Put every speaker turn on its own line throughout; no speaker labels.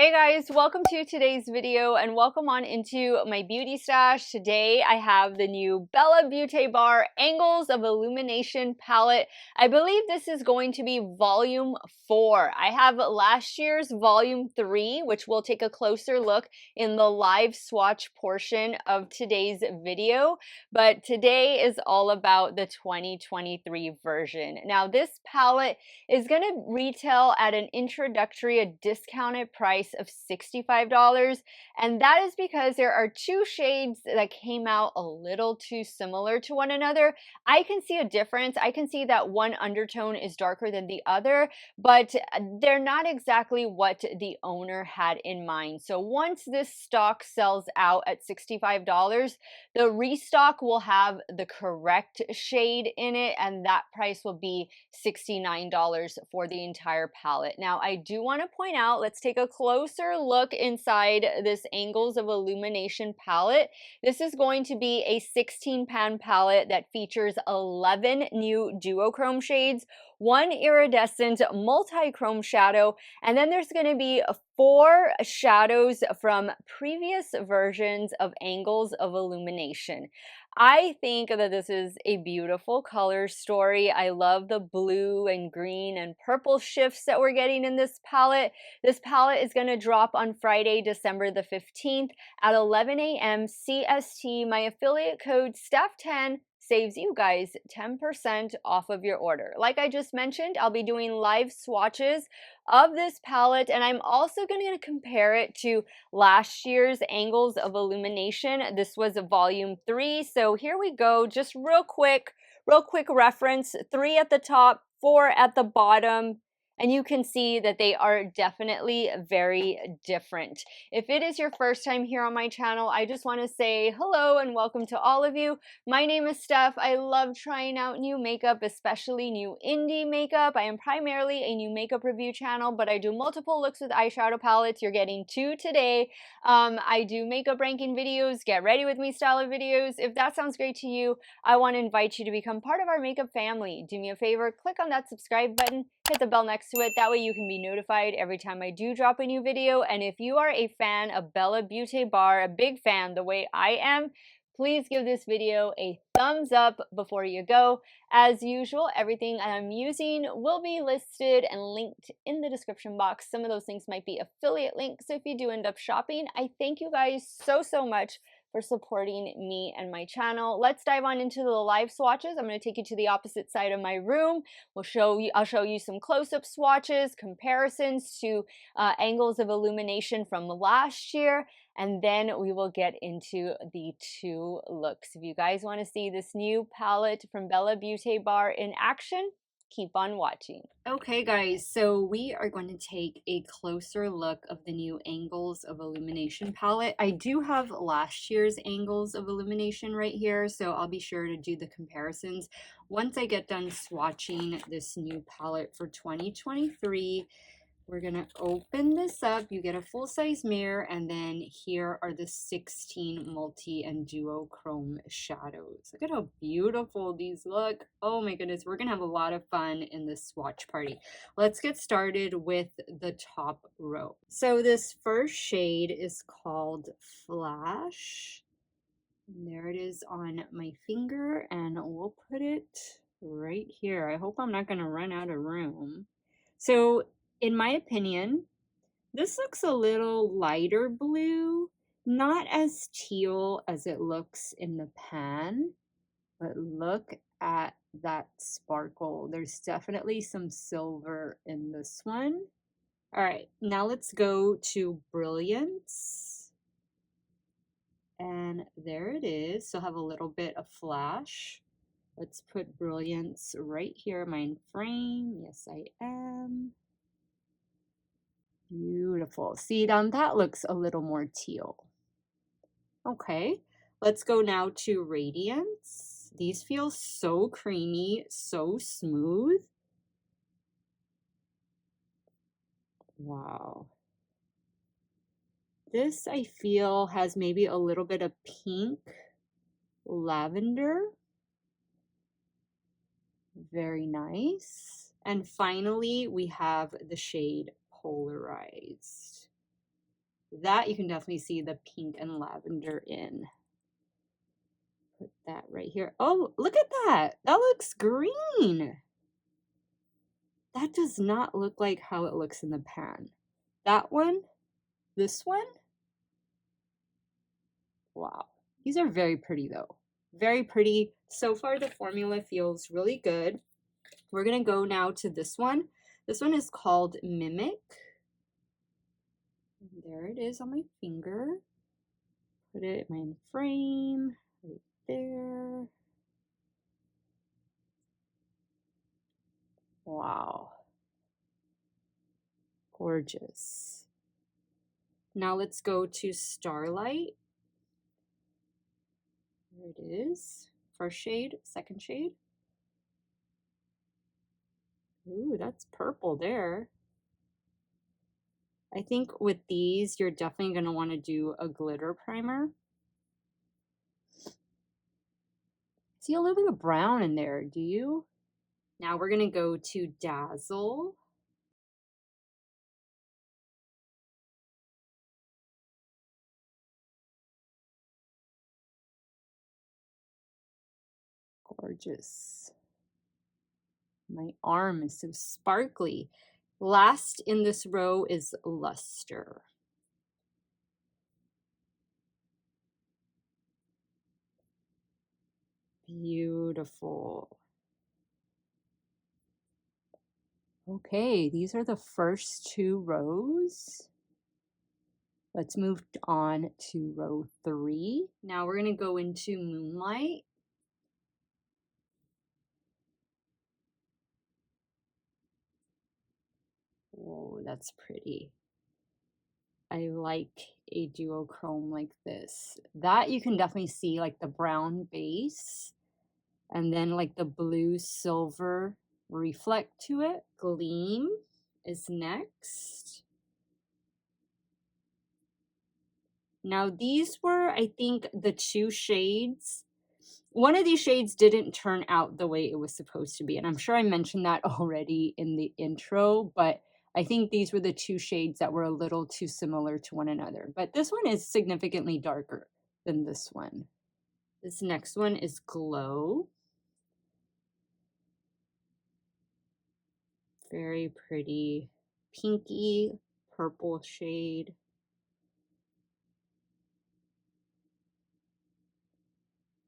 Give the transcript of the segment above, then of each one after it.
Hey guys, welcome to today's video and welcome on into my beauty stash. Today I have the new Bella Beaute Bar Angles of Illumination palette. I believe this is going to be volume 4. I have last year's volume 3, which we'll take a closer look in the live swatch portion of today's video. But today is all about the 2023 version. Now this palette is going to retail at an introductory, a discounted price of $65, and that is because there are two shades that came out a little too similar to one another. I can see a difference. I can see that one undertone is darker than the other, but they're not exactly what the owner had in mind. So once this stock sells out at $65, the restock will have the correct shade in it, and that price will be $69 for the entire palette. Now, I do want to point out, let's take a closer look inside this Angles of Illumination palette. This is going to be a 16 pan palette that features 11 new duochrome shades, one iridescent multi-chrome shadow, and then there's going to be 4 shadows from previous versions of Angles of Illumination. I think that this is a beautiful color story. I love the blue and green and purple shifts that we're getting in this palette. This palette is going to drop on Friday, December the 15th at 11 a.m. CST. My affiliate code STEFF10 saves you guys 10% off of your order. Like I just mentioned, I'll be doing live swatches of this palette, and I'm also going to compare it to last year's Angles of Illumination. This was a volume 3, so here we go. Just real quick reference: 3 at the top, 4 at the bottom. And you can see that they are definitely very different. If it is your first time here on my channel, I just want to say hello and welcome to all of you. My name is Steph. I love trying out new makeup, especially new indie makeup. I am primarily a new makeup review channel, but I do multiple looks with eyeshadow palettes. You're getting 2 today. I do makeup ranking videos, get ready with me style of videos. If that sounds great to you, I want to invite you to become part of our makeup family. Do me a favor, click on that subscribe button, hit the bell next to it. That way you can be notified every time I do drop a new video. And if you are a fan of Bella Beaute Bar, a big fan the way I am, please give this video a thumbs up before you go. As usual, everything I'm using will be listed and linked in the description box. Some of those things might be affiliate links, so if you do end up shopping, I thank you guys so much for supporting me and my channel. Let's dive on into the live swatches. I'm going to take you to the opposite side of my room. I'll show you some close-up swatches, comparisons to Angles of Illumination from last year, and then we will get into the 2 looks. If you guys want to see this new palette from Bella Beaute Bar in action, keep on watching. Okay guys, so we are going to take a closer look of the new Angles of Illumination palette. I do have last year's Angles of Illumination right here, so I'll be sure to do the comparisons once I get done swatching this new palette for 2023. We're going to open this up. You get a full-size mirror, and then here are the 16 multi and duochrome shadows. Look at how beautiful these look. Oh my goodness, we're going to have a lot of fun in this swatch party. Let's get started with the top row. So this first shade is called Flash. And there it is on my finger, and we'll put it right here. I hope I'm not going to run out of room. So in my opinion, this looks a little lighter blue, not as teal as it looks in the pan, but look at that sparkle. There's definitely some silver in this one. All right, now let's go to Brilliance. And there it is. So have a little bit of flash. Let's put Brilliance right here. Am I in frame? Yes, I am. Beautiful. See, now that looks a little more teal. Okay, let's go now to Radiance. These feel so creamy, so smooth. Wow. This, I feel, has maybe a little bit of pink, lavender. Very nice. And finally, we have the shade Polarized. That you can definitely see the pink and lavender in. Put that right here. Oh, look at that. That looks green. That does not look like how it looks in the pan. That one, this one. Wow. These are very pretty though. Very pretty. So far the formula feels really good. We're going to go now to this one. This one is called Mimic. There it is on my finger. Put it in my frame right there. Wow. Gorgeous. Now let's go to Starlight. There it is. First shade, second shade. Ooh, that's purple there. I think with these, you're definitely going to want to do a glitter primer. See a little bit of brown in there, do you? Now we're going to go to Dazzle. Gorgeous. My arm is so sparkly. Last in this row is Luster. Beautiful. Okay, these are the first two rows. Let's move on to row 3. Now we're going to go into Moonlight. Oh, that's pretty. I like a duochrome like this. That you can definitely see like the brown base and then like the blue silver reflect to it. Gleam is next. Now these were, I think, the 2 shades. One of these shades didn't turn out the way it was supposed to be, and I'm sure I mentioned that already in the intro, but I think these were the 2 shades that were a little too similar to one another. But this one is significantly darker than this one. This next one is Glow. Very pretty pinky purple shade.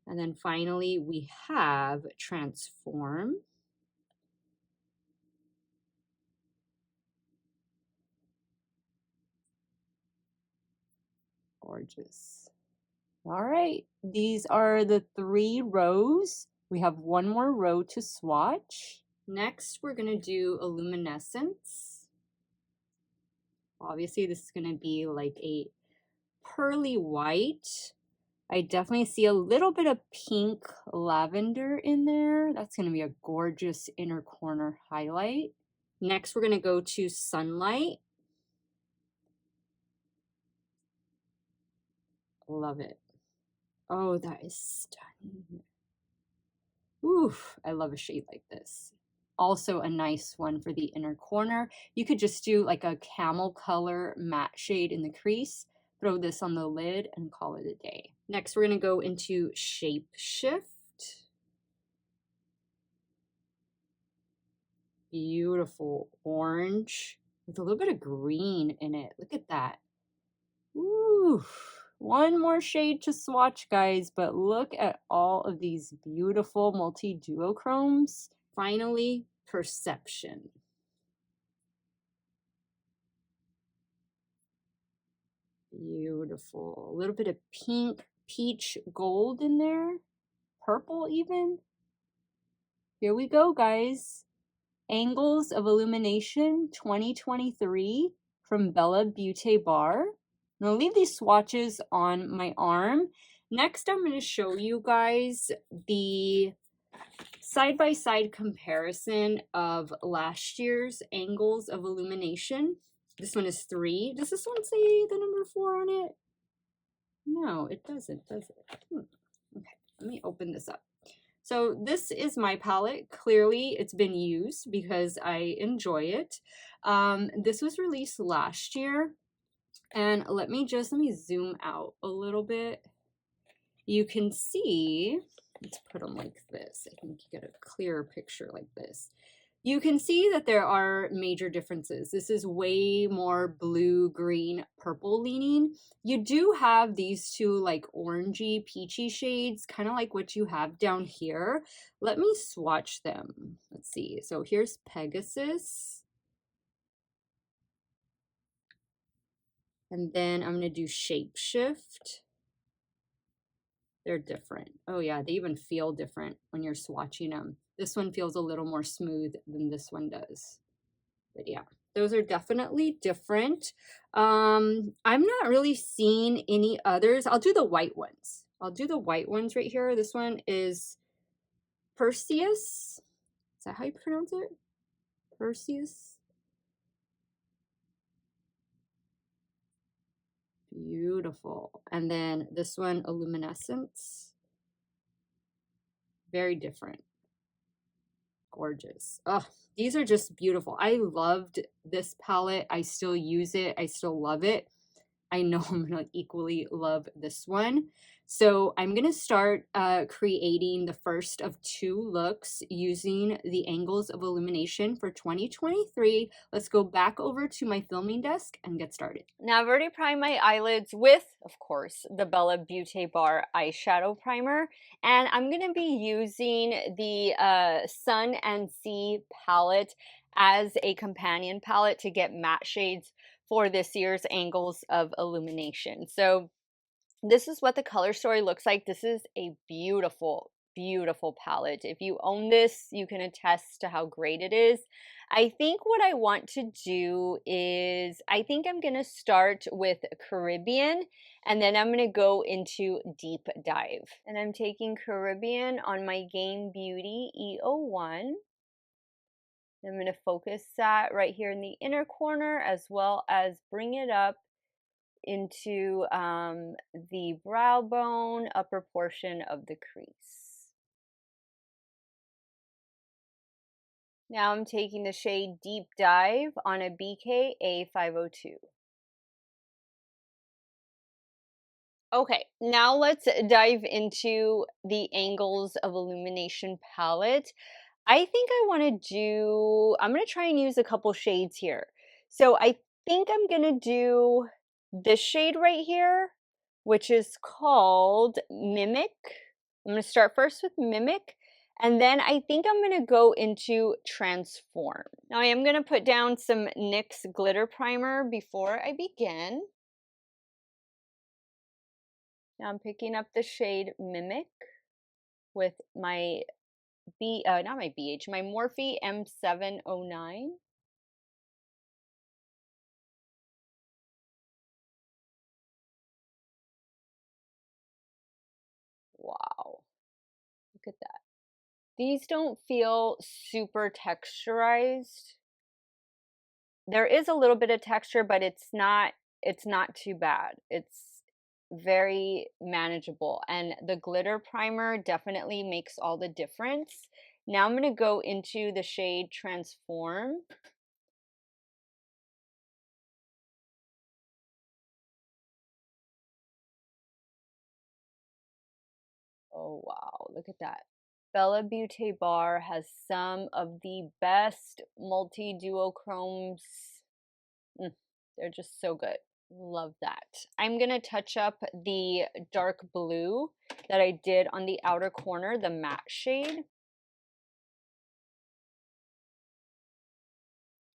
And then finally we have Transform. Gorgeous. All right, these are the 3 rows. We have one more row to swatch. Next, we're gonna do Illuminescence. Obviously, this is gonna be like a pearly white. I definitely see a little bit of pink lavender in there. That's gonna be a gorgeous inner corner highlight. Next, we're gonna go to Sunlight. Love it. Oh, that is stunning. Oof, I love a shade like this. Also a nice one for the inner corner. You could just do like a camel color matte shade in the crease, throw this on the lid and call it a day. Next, we're gonna go into Shape Shift. Beautiful orange with a little bit of green in it. Look at that. Ooh. One more shade to swatch, guys, but look at all of these beautiful multi-duochromes. Finally, Perception. Beautiful. A little bit of pink, peach, gold in there. Purple even. Here we go, guys. Angles of Illumination 2023 from Bella Beaute Bar. I'm going to leave these swatches on my arm. Next, I'm going to show you guys the side-by-side comparison of last year's Angles of Illumination. This one is 3. Does this one say the number 4 on it? No, it doesn't, does it? Okay, let me open this up. So this is my palette. Clearly, it's been used because I enjoy it. This was released last year. And let me zoom out a little bit. You can see, let's put them like this. I think you get a clearer picture like this. You can see that there are major differences. This is way more blue, green, purple leaning. You do have these two like orangey, peachy shades, kind of like what you have down here. Let me swatch them. Let's see. So here's Pegasus. And then I'm going to do Shapeshift. They're different. Oh yeah, they even feel different when you're swatching them. This one feels a little more smooth than this one does. But yeah, those are definitely different. I'm not really seeing any others. I'll do the white ones. I'll do the white ones right here. This one is Perseus. Is that how you pronounce it? Perseus. Beautiful. And then this one, Illuminescence. Very different. Gorgeous. Oh, these are just beautiful. I loved this palette. I still use it. I still love it. I know I'm gonna equally love this one. So I'm gonna start creating the first of 2 looks using the Angles of Illumination for 2023. Let's go back over to my filming desk and get started. Now I've already primed my eyelids with, of course, the Bella Beaute Bar eyeshadow primer, and I'm gonna be using the Sun and Sea palette as a companion palette to get matte shades for this year's Angles of Illumination. So this is what the color story looks like. This is a beautiful, beautiful palette. If you own this, you can attest to how great it is. I think what I want to do is, I think I'm going to start with Caribbean, and then I'm going to go into Deep Dive. And I'm taking Caribbean on my Game Beauty E01. I'm going to focus that right here in the inner corner, as well as bring it up into the brow bone, upper portion of the crease. Now I'm taking the shade Deep Dive on a BK A502. Okay, now let's dive into the Angles of Illumination palette. I think I want to do, I'm going to try and use a couple shades here. So I think I'm going to do this shade right here, which is called Mimic. I'm going to start first with Mimic, and then I think I'm going to go into Transform. Now I am going to put down some NYX glitter primer before I begin. Now I'm picking up the shade Mimic with my not my BH, my Morphe M709. Wow, look at that. These don't feel super texturized. There is a little bit of texture, but it's not too bad. It's very manageable, and the glitter primer definitely makes all the difference. Now I'm going to go into the shade Transform. Oh wow, look at that. Bella Beaute Bar has some of the best multi-duochromes. They're just so good. Love that. I'm going to touch up the dark blue that I did on the outer corner, the matte shade.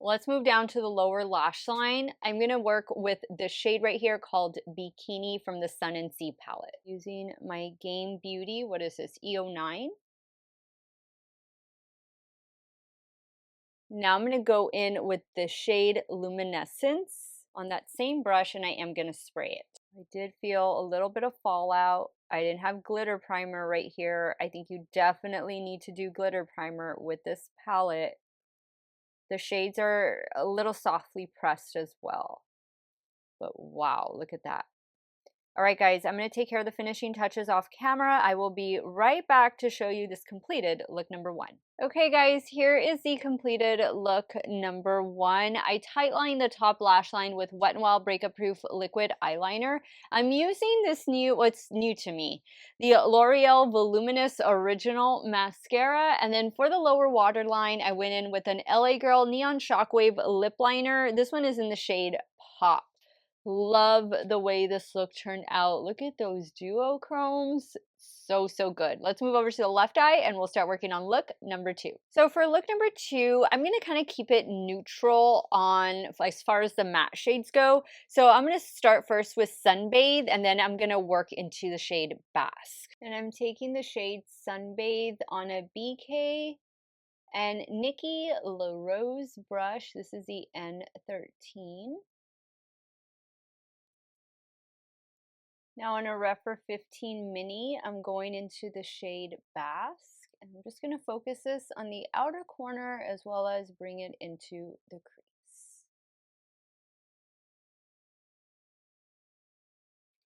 Let's move down to the lower lash line. I'm going to work with the shade right here called Bikini from the Sun and Sea palette. Using my Game Beauty, what is this, E09. Now I'm going to go in with the shade Luminescence on that same brush, and I am going to spray it. I did feel a little bit of fallout. I didn't have glitter primer right here. I think you definitely need to do glitter primer with this palette. The shades are a little softly pressed as well. But wow, look at that. All right, guys, I'm going to take care of the finishing touches off camera. I will be right back to show you this completed look number 1. Okay, guys, here is the completed look number 1. I tightlined the top lash line with Wet n Wild Breakup Proof Liquid Eyeliner. I'm using this what's new to me, the L'Oreal Voluminous Original Mascara. And then for the lower waterline, I went in with an LA Girl Neon Shockwave Lip Liner. This one is in the shade Pop. Love the way this look turned out. Look at those duochromes. So good. Let's move over to the left eye and we'll start working on look number 2. So for look number 2, I'm going to kind of keep it neutral on as far as the matte shades go. So I'm going to start first with Sunbathe and then I'm going to work into the shade Basque. And I'm taking the shade Sunbathe on a BK and Nikki LaRose brush. This is the N13. Now on a Rephr 15 Mini, I'm going into the shade Basque, and I'm just going to focus this on the outer corner as well as bring it into the crease.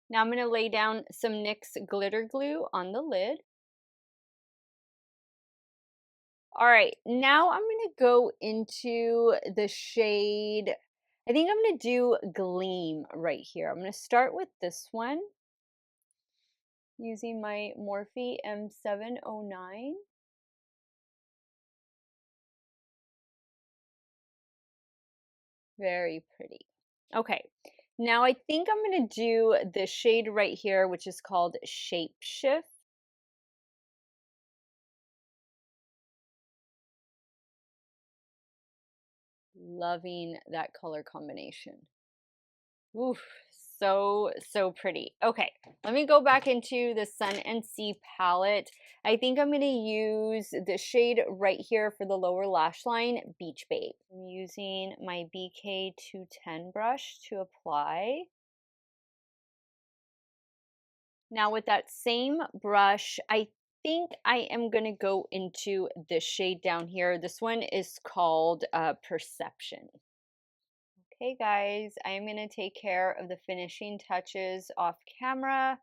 Now I'm going to lay down some NYX glitter glue on the lid. All right, now I'm going to go into the shade, I think I'm going to do Gleam right here. I'm going to start with this one, using my Morphe M709. Very pretty. Okay, now I think I'm going to do the shade right here, which is called Shape Shift. Loving that color combination. Oof, so pretty. Okay, let me go back into the Sun and Sea palette. I think I'm going to use the shade right here for the lower lash line, Beach Babe. I'm using my BK 210 brush to apply. Now with that same brush, I think I am going to go into this shade down here. This one is called Perception. Okay, guys, I am going to take care of the finishing touches off camera.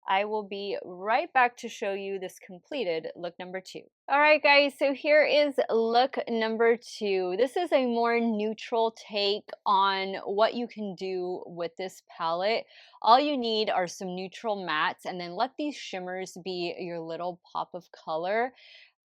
I will be right back to show you this completed look number 2. All right, guys, so here is look number 2. This is a more neutral take on what you can do with this palette. All you need are some neutral mattes and then let these shimmers be your little pop of color.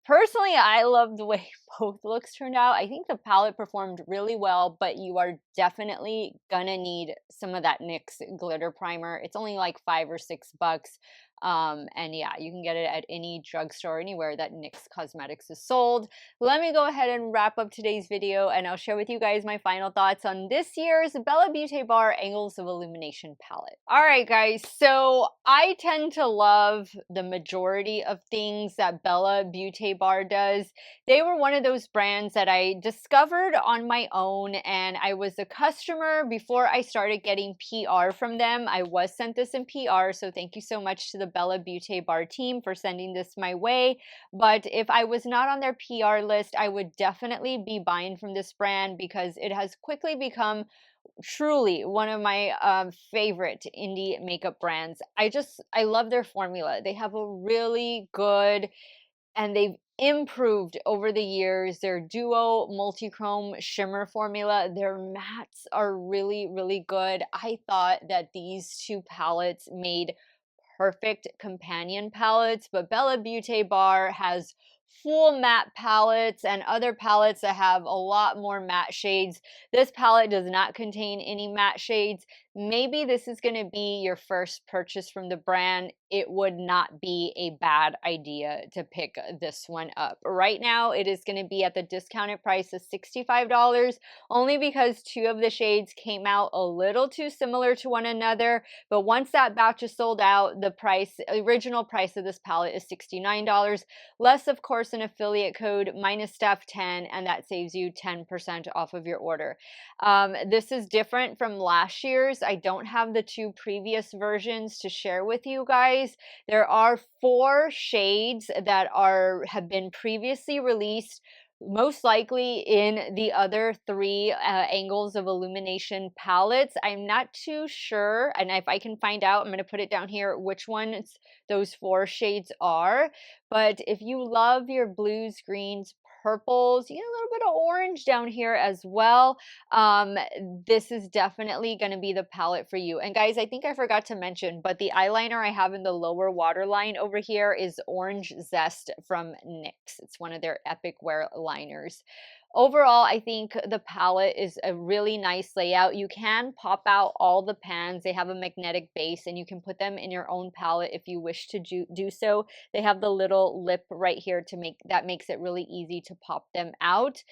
Personally, I love the way both looks turned out. I think the palette performed really well, but you are definitely gonna need some of that NYX glitter primer. It's only like $5 or $6. And yeah, you can get it at any drugstore, anywhere that NYX Cosmetics is sold. Let me go ahead and wrap up today's video and I'll share with you guys my final thoughts on this year's Bella Beaute Bar Angles of Illumination palette. All right, guys, so I tend to love the majority of things that Bella Beaute Bar does. They were one of those brands that I discovered on my own, and I was a customer before I started getting PR from them. I was sent this in PR, so thank you so much to the Bella Beaute Bar team for sending this my way. But if I was not on their PR list, I would definitely be buying from this brand because it has quickly become truly one of my favorite indie makeup brands. I love their formula. They have a really good, and they've improved over the years, their duo multi-chrome shimmer formula. Their mattes are really good. I thought that these two palettes made perfect companion palettes, but Bella Beaute Bar has full matte palettes and other palettes that have a lot more matte shades. This palette does not contain any matte shades. Maybe this is going to be your first purchase from the brand. It would not be a bad idea to pick this one up. Right now, it is going to be at the discounted price of $65, only because two of the shades came out a little too similar to one another. But once that batch is sold out, the original price of this palette is $69, less, of course, an affiliate code minus Steff10, and that saves you 10% off of your order. This is different from last year's. I don't have the two previous versions to share with you guys. There are 4 shades that have been previously released most likely in the other three Angles of Illumination palettes. I'm not too sure, and if I can find out, I'm going to put it down here which ones those 4 shades are. But if you love your blues, greens, purples, you get a little bit of orange down here as well, this is definitely going to be the palette for you. And guys, I think I forgot to mention, but the eyeliner I have in the lower waterline over here is Orange Zest from NYX. It's one of their Epic Wear liners. Overall, I think the palette is a really nice layout. You can pop out all the pans. They have a magnetic base, and you can put them in your own palette if you wish to do so. They have the little lip right here to makes it really easy to pop them out.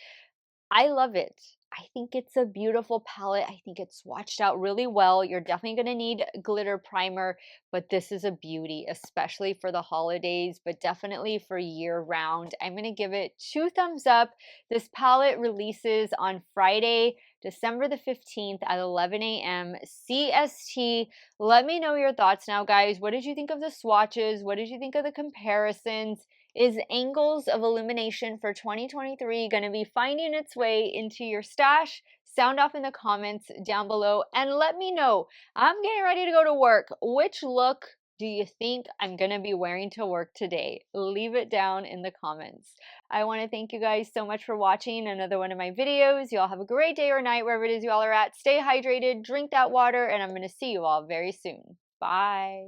I love it. I think it's a beautiful palette. I think it's swatched out really well. You're definitely going to need glitter primer, but this is a beauty, especially for the holidays, but definitely for year round. I'm going to give it 2 thumbs up. This palette releases on Friday, December the 15th at 11 a.m. CST. Let me know your thoughts now, guys. What did you think of the swatches? What did you think of the comparisons? Is Angles of Illumination for 2023 going to be finding its way into your stash? Sound off in the comments down below and let me know. I'm getting ready to go to work. Which look do you think I'm going to be wearing to work today? Leave it down in the comments. I want to thank you guys so much for watching another one of my videos. You all have a great day or night wherever it is you all are at. Stay hydrated, drink that water, and I'm going to see you all very soon. Bye.